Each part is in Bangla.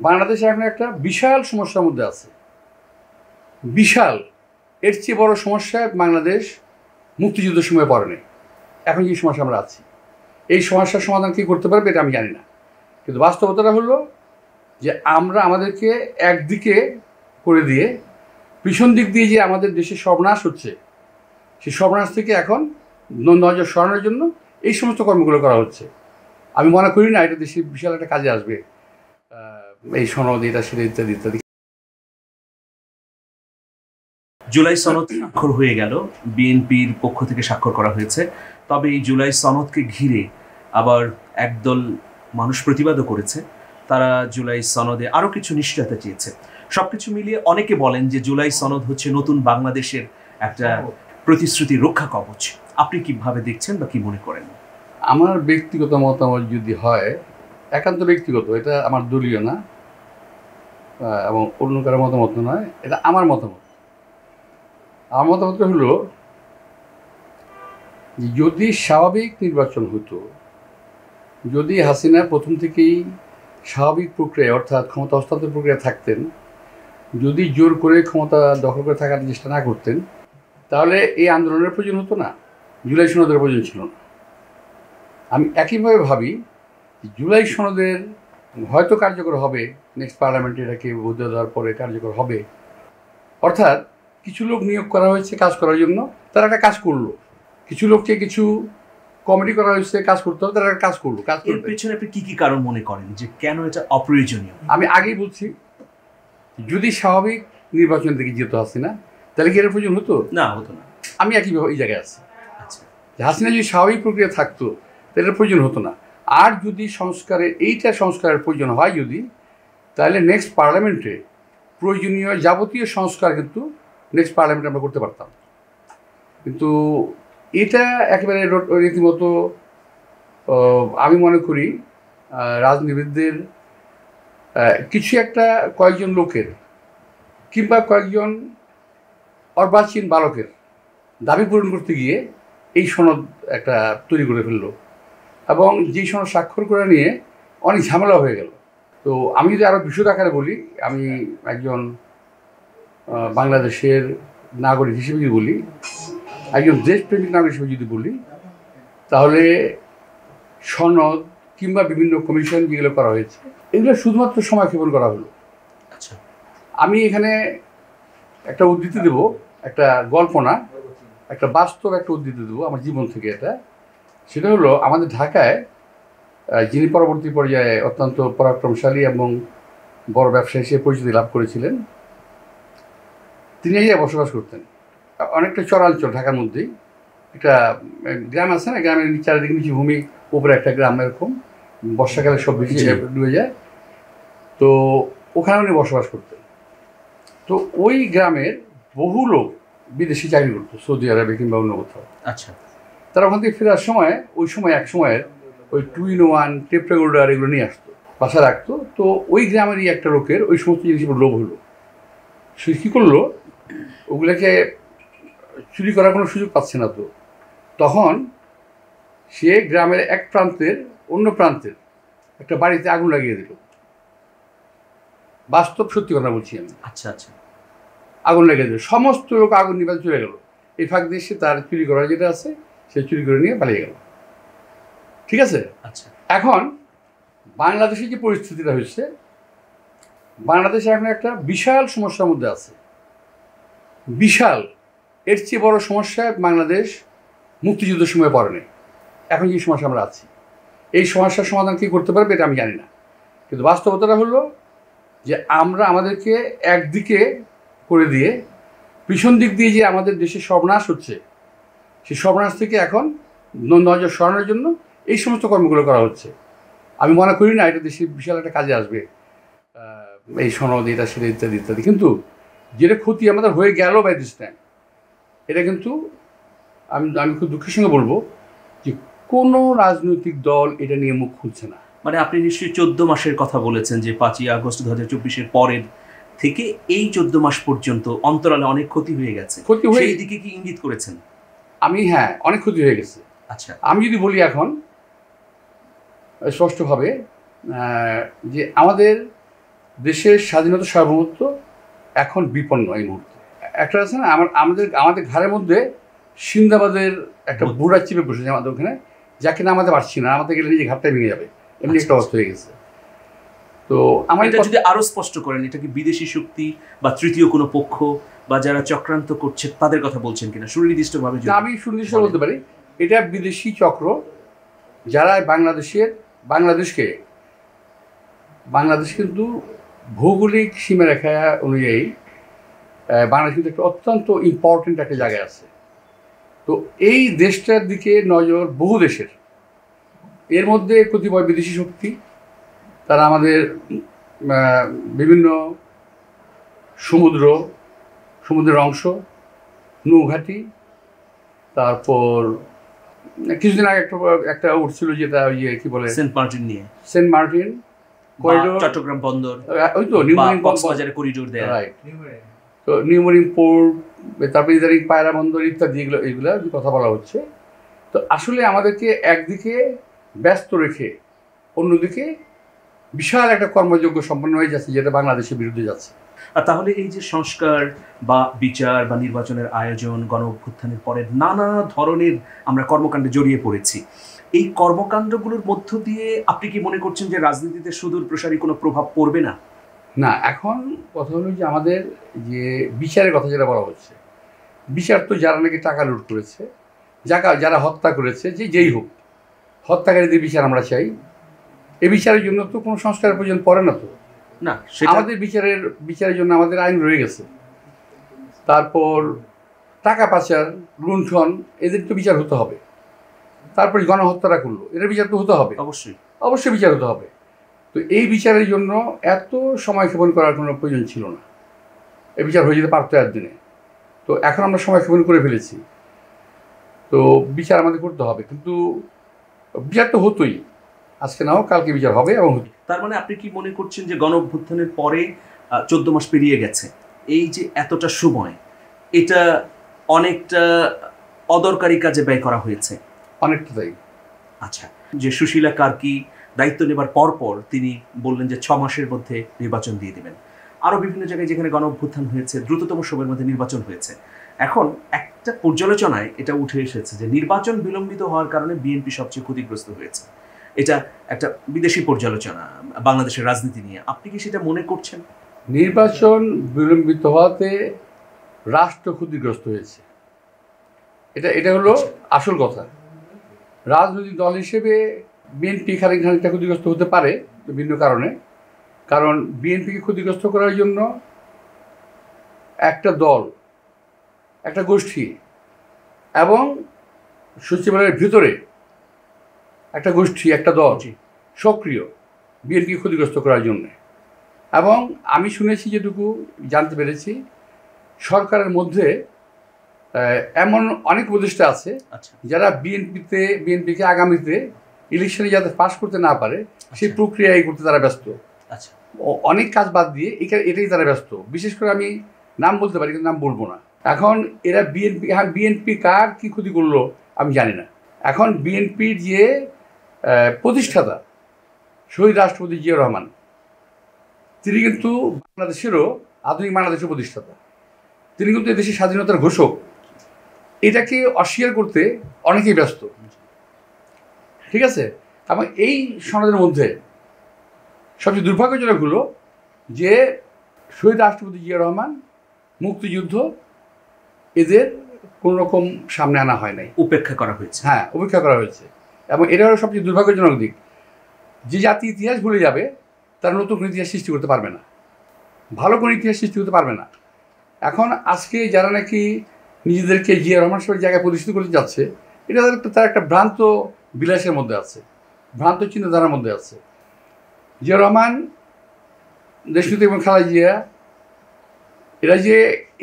বাংলাদেশ এখন একটা বিশাল সমস্যার মধ্যে আছে। বিশাল, এর চেয়ে বড় সমস্যা বাংলাদেশ মুক্তিযুদ্ধের সময় পড়েনি। এখন যে সমস্যা আমরা আছি, এই সমস্যার সমাধান কী করতে পারবে এটা আমি জানি না, কিন্তু বাস্তবতাটা হলো যে আমরা আমাদেরকে একদিকে করে দিয়ে পিছন দিক দিয়ে যে আমাদের দেশে সর্বনাশ হচ্ছে, সেই সর্বনাশ থেকে এখন নজর সরানোর জন্য এই সমস্ত কর্মগুলো করা হচ্ছে। আমি মনে করি না এটা দেশের বিশাল একটা কাজে আসবে, এই সনদ এটা সেটা ইত্যাদি ইত্যাদি। জুলাই সনদ স্বাক্ষর হয়ে গেল, বিএনপির পক্ষ থেকে স্বাক্ষর করা হয়েছে। তবে এই জুলাই সনদকে ঘিরে আবার একদল মানুষ প্রতিবাদও করেছে। তারা জুলাই সনদে আরও কিছু নিশ্চয়তা চেয়েছে। সবকিছু মিলিয়ে অনেকে বলেন যে জুলাই সনদ হচ্ছে নতুন বাংলাদেশের একটা প্রতিশ্রুতি রক্ষা কবচ। আপনি কিভাবে দেখছেন বা কি মনে করেন? আমার ব্যক্তিগত মতামত যদি হয়, একান্ত ব্যক্তিগত, এটা আমার দলীয় না এবং অন্য কারো মতামত নয়, এটা আমার মতামত। আমার মতামতটা হলো যদি স্বাভাবিক নির্বাচন হতো, যদি হাসিনা প্রথম থেকেই স্বাভাবিক প্রক্রিয়া অর্থাৎ ক্ষমতা হস্তান্তর প্রক্রিয়া থাকতেন, যদি জোর করে ক্ষমতা দখল করে থাকার চেষ্টা না করতেন, তাহলে এই আন্দোলনের প্রয়োজন হতো না, জুলাই সনদের প্রয়োজন ছিল না। আমি একইভাবে ভাবি জুলাই সনদের হয়তো কার্যকর হবে, নেক্সট পার্লামেন্টে এটাকে ভোট দেওয়ার পরে কার্যকর হবে। অর্থাৎ কিছু লোক নিয়োগ করা হয়েছে কাজ করার জন্য, তারা একটা কাজ করলো। কিছু লোককে কিছু কমিটি করা হয়েছে কাজ করতে হবে, তারা একটা কাজ করলো। কাজ এর পেছনে আপনি কী কী কারণ মনে করেন যে কেন এটা অপ্রয়োজনীয়? আমি আগেই বলছি, যদি স্বাভাবিক নির্বাচন থেকে যেত হাসিনা, তাহলে কি এর প্রয়োজন হতো? না, হতো না। আমি একইভাবে এই জায়গায় আছি। আচ্ছা, হাসিনা যদি স্বাভাবিক প্রক্রিয়া থাকতো তাহলে প্রয়োজন হতো না। আর যদি সংস্কারের প্রয়োজন হয় যদি, তাহলে নেক্সট পার্লামেন্টে প্রয়োজনীয় যাবতীয় সংস্কার কিন্তু নেক্সট পার্লামেন্টে আমরা করতে পারতাম। কিন্তু এটা একেবারে রীতিমতো আমি মনে করি রাজনীতিবিদদের কিছু একটা কয়েকজন লোকের কিংবা কয়েকজন অর্বাচীন বালকের দাবি পূরণ করতে গিয়ে এই সনদ একটা তৈরি করে ফেললো এবং যেই সনদ স্বাক্ষর করে নিয়ে অনেক ঝামেলা হয়ে গেল। তো আমি যদি আরও বিশদ আকারে বলি, আমি একজন বাংলাদেশের নাগরিক হিসেবে যদি বলি, একজন দেশপ্রেমিক নাগরিক হিসেবে যদি বলি, তাহলে সনদ কিংবা বিভিন্ন কমিশন যেগুলো করা হয়েছে এগুলো শুধুমাত্র সময়ক্ষেপণ করা হলো। আচ্ছা, আমি এখানে একটা উদ্ধৃতি দেবো, একটা গল্প না, একটা বাস্তব একটা উদ্ধৃতি দেবো আমার জীবন থেকে। সেটা হলো আমাদের ঢাকায় যিনি পরবর্তী পর্যায়ে অত্যন্ত পরাক্রমশালী এবং বড় ব্যবসায়ী হিসেবে পরিচিতি লাভ করেছিলেন, তিনি এই বসবাস করতেন। অনেকটা চরাঞ্চল, ঢাকার মধ্যেই একটা গ্রাম আছে না, গ্রামের চারিদিকে নিচু ভূমি, উপরে একটা গ্রাম, এরকম বর্ষাকালে সব বেশি ডুবে যায়। তো ওখানে উনি বসবাস করতেন। তো ওই গ্রামের বহু লোক বিদেশি চাকরি করতো, সৌদি আরবে কিংবা অন্য কোথাও। আচ্ছা, তারা ওখান থেকে ফেরার সময় এক সময়ের ওই 2-in-1 টেপ রেকর্ডার এগুলো নিয়ে আসতো, বাসা রাখতো। তো ওই গ্রামেরই একটা লোকের ওই সমস্ত জিনিসের লোভ হলো। সে কী করলো, ওগুলোকে চুরি করার কোনো সুযোগ পাচ্ছে না। তো তখন সে গ্রামের এক প্রান্তের অন্য প্রান্তের একটা বাড়িতে আগুন লাগিয়ে দিল। বাস্তব সত্যি কথা বলছি আমি। আচ্ছা আচ্ছা, আগুন লাগিয়ে দিল, সমস্ত লোক আগুন নিভাতে চলে গেল। এই ফাঁক দিয়ে সে তার চুরি করার যেটা আছে সে চুরি করে নিয়ে পালিয়ে গেল। ঠিক আছে? আচ্ছা, এখন বাংলাদেশে যে পরিস্থিতিটা হয়েছে, বাংলাদেশে এখন একটা বিশাল সমস্যার মধ্যে আছে। বিশাল, এর চেয়ে বড় সমস্যা বাংলাদেশ মুক্তিযুদ্ধের সময় পড়েনি। এখন যে সমস্যা আমরা আছি, এই সমস্যার সমাধান কী করতে পারবে এটা আমি জানি না, কিন্তু বাস্তবতাটা হলো যে আমরা আমাদেরকে একদিকে করে দিয়ে পিছন দিক দিয়ে যে আমাদের দেশে সর্বনাশ হচ্ছে, সেই সর্বনাশ থেকে এখন নজর সরানোর জন্য এই সমস্ত কর্মগুলো করা হচ্ছে। আমি মনে করি না এটা দেশের বিশাল একটা কাজে আসবে, এই সনদ এটা সেটা ইত্যাদি ইত্যাদি। কিন্তু যেটা ক্ষতি আমাদের হয়ে গেল বাই দিস টাইম, এটা কিন্তু আমি খুব দুঃখের সঙ্গে বলবো যে কোনো রাজনৈতিক দল এটা নিয়ে মুখ খুলছে না। মানে আপনি নিশ্চয়ই 14 মাসের কথা বলেছেন, যে 5ই আগস্ট 2024-এর পরের থেকে এই 14 মাস পর্যন্ত অন্তরালে অনেক ক্ষতি হয়ে গেছে। সেই দিকে কি ইঙ্গিত করেছেন? হ্যাঁ, অনেক ক্ষতি হয়ে গেছে। আচ্ছা, আমি যদি বলি এখন স্পষ্টভাবে যে আমাদের দেশের স্বাধীনতা সার্বভৌমত্ব এখন বিপন্ন এই মুহূর্তে। একটা আছে না, আমাদের ঘরের মধ্যে সিন্দাবাদের একটা বুড়া চিপে বসেছে আমাদের ওখানে, যাকে নামাতে পারছি না, আমাদের গেলে নিজে ঘাটটাই ভেঙে যাবে, এমনি একটা অবস্থা হয়ে গেছে। তো আমার এটা যদি আরো স্পষ্ট করেন, এটা কি বিদেশি শক্তি বা তৃতীয় কোনো পক্ষ বা যারা চক্রান্ত করছে তাদের কথা বলছেন কিনা সুনির্দিষ্টভাবে? আমি সুনির্দিষ্ট বলতে পারি, এটা বিদেশি চক্র যারা বাংলাদেশ কিন্তু ভৌগোলিক সীমারেখা অনুযায়ী বাংলাদেশ কিন্তু একটা অত্যন্ত ইম্পর্টেন্ট একটা জায়গায় আছে। তো এই দেশটার দিকে নজর বহু দেশের, এর মধ্যে কতিপয় বিদেশি শক্তি তারা আমাদের বিভিন্ন সমুদ্রের অংশ, নৌঘাটি, তারপর কিছুদিন আগে একটা উঠছিল যেটা ওই যে কি বলে সেন্ট মার্টিন করিডোর, চট্টগ্রাম বন্দর, ওই তো কক্সবাজারের করিডোর দেয়া, রাইট। তো নিউমরিং পোর্ট, তারপরে ইদারিং পায়রা বন্দর ইত্যাদি, এগুলো কথা বলা হচ্ছে। তো আসলে আমাদেরকে একদিকে ব্যস্ত রেখে অন্যদিকে বিশাল একটা কর্মযোগ্য সম্পন্ন হয়ে যাচ্ছে, যেটা বাংলাদেশের বিরুদ্ধে যাচ্ছে। আর তাহলে এই যে সংস্কার বা বিচার বা নির্বাচনের আয়োজন, গণ অভ্যুত্থানের পরে নানা ধরনের আমরা কর্মকাণ্ডে জড়িয়ে পড়েছি, এই কর্মকাণ্ডগুলোর মধ্য দিয়ে আপনি কি মনে করছেন যে রাজনীতিতে সুদূর প্রসারী কোনো প্রভাব পড়বে না? না, এখন কথা হলো যে আমাদের যে বিচারের কথা যেটা বলা হচ্ছে, বিচার তো যারা নাকি টাকা লুট করেছে, যারা হত্যা করেছে, যেই হোক, হত্যাকারীদের বিচার আমরা চাই। এই বিচারের জন্য তো কোনো সংস্কারের প্রয়োজন পড়ে না। তো না, আমাদের বিচারের জন্য আমাদের আইন রয়ে গেছে। তারপর টাকা পাচার, লুণ্ঠন, এদের তো বিচার হতে হবে। তারপরে গণহত্যাটা করলো, এদের বিচার তো হতে হবে, অবশ্যই বিচার হতে হবে। তো এই বিচারের জন্য এত সময় ক্ষেপণ করার কোনো প্রয়োজন ছিল না, এই বিচার হয়ে যেতে পারতো একদিনে। তো এখন আমরা সময় ক্ষেপণ করে ফেলেছি, তো বিচার আমাদের করতে হবে। কিন্তু বিচার তো হতোই, আজকে নাও কালকে বিচার হবে এবং তার মানে আপনি কি মনে করছেন যে গণ অভ্যুত্থানের পরে 14 মাস পেরিয়ে গেছে, এই যে এতটা সময়, এটা অনেকটা অদরকারি কাজে ব্যয় করা হয়েছে? অনেকটা তাই। আচ্ছা, যে সুশীলা কার্কি দায়িত্ব নেবার পর তিনি বললেন যে 6 মাসের মধ্যে নির্বাচন দিয়ে দেবেন। আরও বিভিন্ন জায়গায় যেখানে গণ অভ্যুত্থান হয়েছে দ্রুততম সময়ের মধ্যে নির্বাচন হয়েছে। এখন একটা পর্যালোচনায় এটা উঠে এসেছে যে নির্বাচন বিলম্বিত হওয়ার কারণে বিএনপি সবচেয়ে ক্ষতিগ্রস্ত হয়েছে। এটা একটা বিদেশি পর্যালোচনা বাংলাদেশের রাজনীতি নিয়ে, আপনি কি সেটা মনে করছেন? নির্বাচন বিলম্বিত হওয়াতে রাষ্ট্র ক্ষতিগ্রস্ত হয়েছে, এটা হলো আসল কথা। রাজনৈতিক দল হিসেবে বিএনপি খানিকটা ক্ষতিগ্রস্ত হতে পারে বিভিন্ন কারণে। কারণ বিএনপিকে ক্ষতিগ্রস্ত করার জন্য একটা দল, একটা গোষ্ঠী এবং সচিবালয়ের ভিতরে একটা গোষ্ঠী, একটা দল সক্রিয় বিএনপিকে ক্ষতিগ্রস্ত করার জন্য। এবং আমি শুনেছি, যেটুকু জানতে পেরেছি, সরকারের মধ্যে এমন অনেক উপদেষ্টা আছে যারা বিএনপিকে আগামীতে ইলেকশনে যাতে পাস করতে না পারে সেই প্রক্রিয়ায় করতে তারা ব্যস্ত। অনেক কাজ বাদ দিয়ে এটাই তারা ব্যস্ত। বিশেষ করে আমি নাম বলতে পারি, কিন্তু নাম বলবো না। এখন এরা বিএনপি কার কী ক্ষতি করলো আমি জানি না। এখন বিএনপির যে প্রতিষ্ঠাতা শহীদ রাষ্ট্রপতি জিয়াউর রহমান, তিনি কিন্তু আধুনিক বাংলাদেশের প্রতিষ্ঠাতা। তিনি কিন্তু এদেশের স্বাধীনতার ঘোষক। এটাকে অস্বীকার করতে অনেকেই ব্যস্ত, ঠিক আছে? এবং এই সনদের মধ্যে সবচেয়ে দুর্ভাগ্যজনক হলো যে শহীদ রাষ্ট্রপতি জিয়াউর রহমান, মুক্তিযুদ্ধ, এদের কোনো রকম সামনে আনা হয় নাই, উপেক্ষা করা হয়েছে। হ্যাঁ, উপেক্ষা করা হয়েছে। এবং এটা হলো সবচেয়ে দুর্ভাগ্যজনক দিক। যে জাতি ইতিহাস ভুলে যাবে তারা নতুন কোনো ইতিহাস সৃষ্টি করতে পারবে না, ভালো কোনো ইতিহাস সৃষ্টি করতে পারবে না। এখন আজকে যারা নাকি নিজেদেরকে জিয়া রহমান সাহেবের জায়গায় প্রতিষ্ঠিত করতে যাচ্ছে, এটা তার একটা ভ্রান্ত বিলাসের মধ্যে আছে, ভ্রান্ত চিন্তাধারার মধ্যে আছে। জিয়া রহমান, দেশনেত্রী এবং খালেদা জিয়া, এরা যে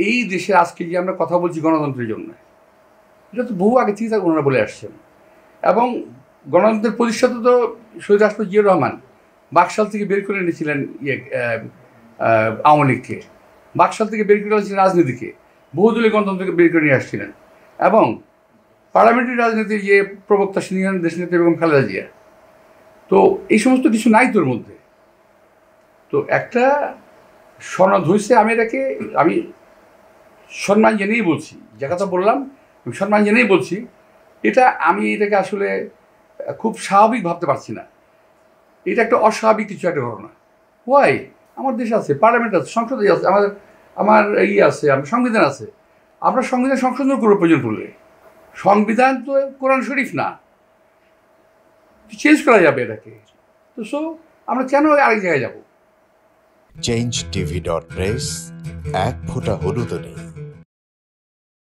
এই দেশে আজকে যে আমরা কথা বলছি গণতন্ত্রের জন্য, এটা তো বহু আগে থেকে ওনারা বলে আসছেন। এবং গণতন্ত্রের প্রতিষ্ঠাতা তো শহীদ রাষ্ট্রপতি জিয়াউর রহমান বাকশাল থেকে বের করে এনেছিলেন আওয়ামী লীগকে, বাকশাল থেকে বের করে এনেছিলেন রাজনীতিকে, বহুদলীয় গণতন্ত্রকে বের করে নিয়ে আসছিলেন। এবং পার্লামেন্টারি রাজনীতির যে প্রবক্তা ছিলেন দেশনেত্রী এবং খালেদা জিয়া। তো এই সমস্ত কিছু নাই তোর মধ্যে। তো তো একটা সনদ হয়েছে, আমি সম্মান জেনেই বলছি, যে কথা বললাম আমি সম্মান জেনেই বলছি, আমি এটাকে আসলে খুব স্বাভাবিক ভাবতে পারছি না। এটা একটা অস্বাভাবিক কিছু একটা ঘটনা। ওয়াই? আমার দেশ আছে, পার্লামেন্ট আছে, সংসদে আছে, আমার আছে, আমার সংবিধান আছে। আমরা সংবিধান সংশোধন করবো প্রয়োজন পড়লে। সংবিধান তো কোরআন শরীফ না, চেঞ্জ করা যাবে এটাকে। তো আমরা কেন আরেক জায়গায় যাব? change tv.press এক ফোঁটা হলুদও নেই।